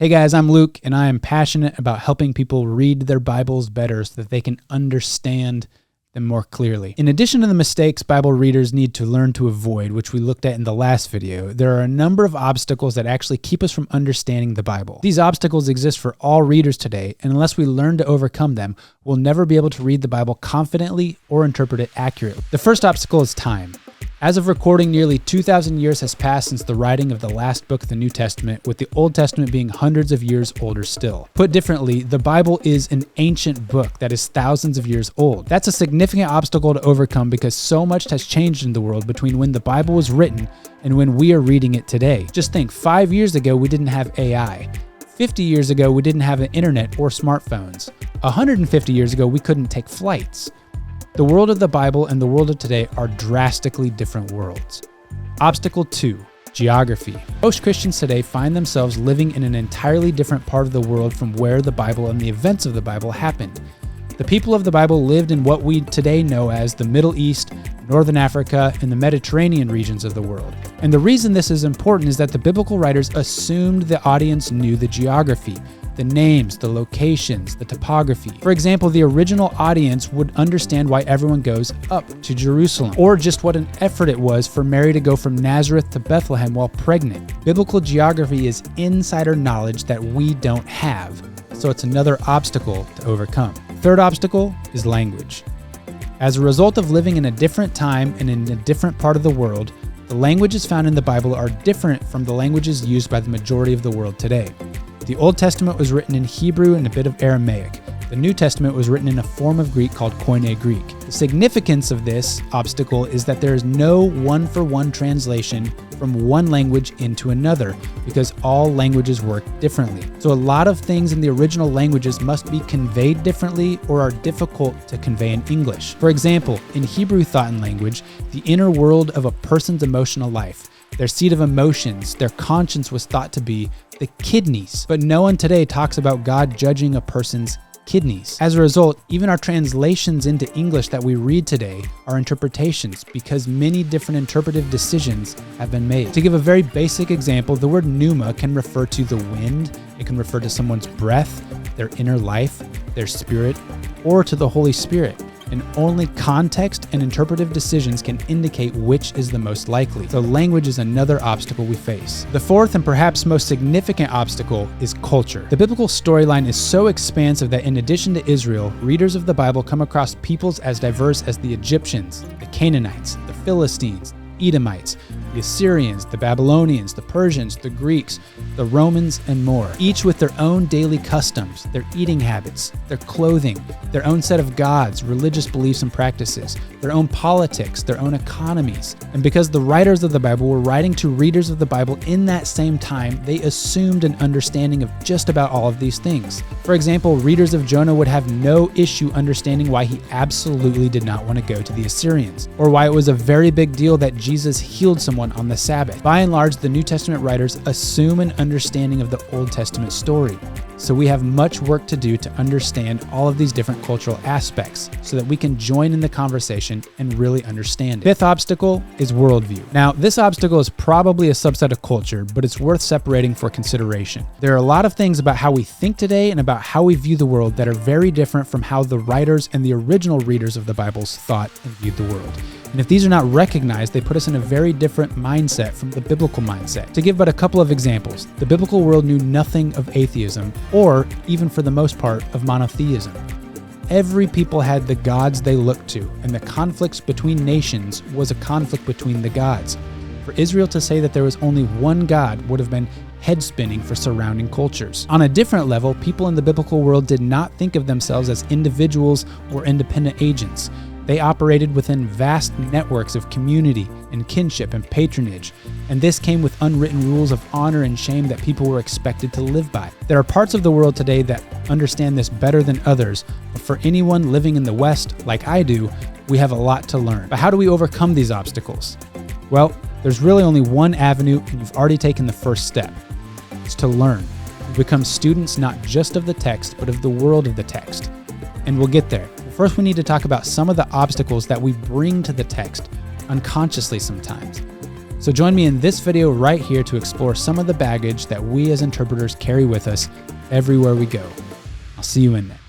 Hey guys, I'm Luke, and I am passionate about helping people read their Bibles better so that they can understand them more clearly. In addition to the mistakes Bible readers need to learn to avoid, which we looked at in the last video, there are a number of obstacles that actually keep us from understanding the Bible. These obstacles exist for all readers today, and unless we learn to overcome them, we'll never be able to read the Bible confidently or interpret it accurately. The first obstacle is time. As of recording, nearly 2,000 years has passed since the writing of the last book of the New Testament, with the Old Testament being hundreds of years older still. Put differently, the Bible is an ancient book that is thousands of years old. That's a significant obstacle to overcome because so much has changed in the world between when the Bible was written and when we are reading it today. Just think, 5 years ago, we didn't have AI. 50 years ago, we didn't have an internet or smartphones. 150 years ago, we couldn't take flights. The world of the Bible and the world of today are drastically different worlds. Obstacle 2, geography. Most Christians today find themselves living in an entirely different part of the world from where the Bible and the events of the Bible happened. The people of the Bible lived in what we today know as the Middle East, Northern Africa, and the Mediterranean regions of the world. And the reason this is important is that the biblical writers assumed the audience knew the geography, the names, the locations, the topography. For example, the original audience would understand why everyone goes up to Jerusalem, or just what an effort it was for Mary to go from Nazareth to Bethlehem while pregnant. Biblical geography is insider knowledge that we don't have, so it's another obstacle to overcome. Third obstacle is language. As a result of living in a different time and in a different part of the world, the languages found in the Bible are different from the languages used by the majority of the world today. The Old Testament was written in Hebrew and a bit of Aramaic. The New Testament was written in a form of Greek called Koine Greek. The significance of this obstacle is that there is no one-for-one translation from one language into another because all languages work differently. So a lot of things in the original languages must be conveyed differently or are difficult to convey in English. For example, in Hebrew thought and language, the inner world of a person's emotional life, their seat of emotions, their conscience was thought to be the kidneys. But no one today talks about God judging a person's kidneys. As a result, even our translations into English that we read today are interpretations because many different interpretive decisions have been made. To give a very basic example, the word pneuma can refer to the wind, it can refer to someone's breath, their inner life, their spirit, or to the Holy Spirit. And only context and interpretive decisions can indicate which is the most likely. So language is another obstacle we face. The fourth and perhaps most significant obstacle is culture. The biblical storyline is so expansive that in addition to Israel, readers of the Bible come across peoples as diverse as the Egyptians, the Canaanites, the Philistines, Edomites, the Assyrians, the Babylonians, the Persians, the Greeks, the Romans, and more, each with their own daily customs, their eating habits, their clothing, their own set of gods, religious beliefs and practices, their own politics, their own economies. And because the writers of the Bible were writing to readers of the Bible in that same time, they assumed an understanding of just about all of these things. For example, readers of Jonah would have no issue understanding why he absolutely did not want to go to the Assyrians, or why it was a very big deal that Jesus healed someone on the Sabbath. By and large, the New Testament writers assume an understanding of the Old Testament story. So we have much work to do to understand all of these different cultural aspects so that we can join in the conversation and really understand it. Fifth obstacle is worldview. Now, this obstacle is probably a subset of culture, but it's worth separating for consideration. There are a lot of things about how we think today and about how we view the world that are very different from how the writers and the original readers of the Bibles thought and viewed the world. And if these are not recognized, they put us in a very different mindset from the biblical mindset. To give but a couple of examples, the biblical world knew nothing of atheism, or even for the most part, of monotheism. Every people had the gods they looked to, and the conflicts between nations was a conflict between the gods. For Israel to say that there was only one God would have been head-spinning for surrounding cultures. On a different level, people in the biblical world did not think of themselves as individuals or independent agents. They operated within vast networks of community and kinship and patronage, and this came with unwritten rules of honor and shame that people were expected to live by. There are parts of the world today that understand this better than others, but for anyone living in the West, like I do, we have a lot to learn. But how do we overcome these obstacles? Well, there's really only one avenue, and you've already taken the first step. It's to learn. We become students not just of the text, but of the world of the text. And we'll get there. First, we need to talk about some of the obstacles that we bring to the text unconsciously sometimes. So join me in this video right here to explore some of the baggage that we as interpreters carry with us everywhere we go. I'll see you in there.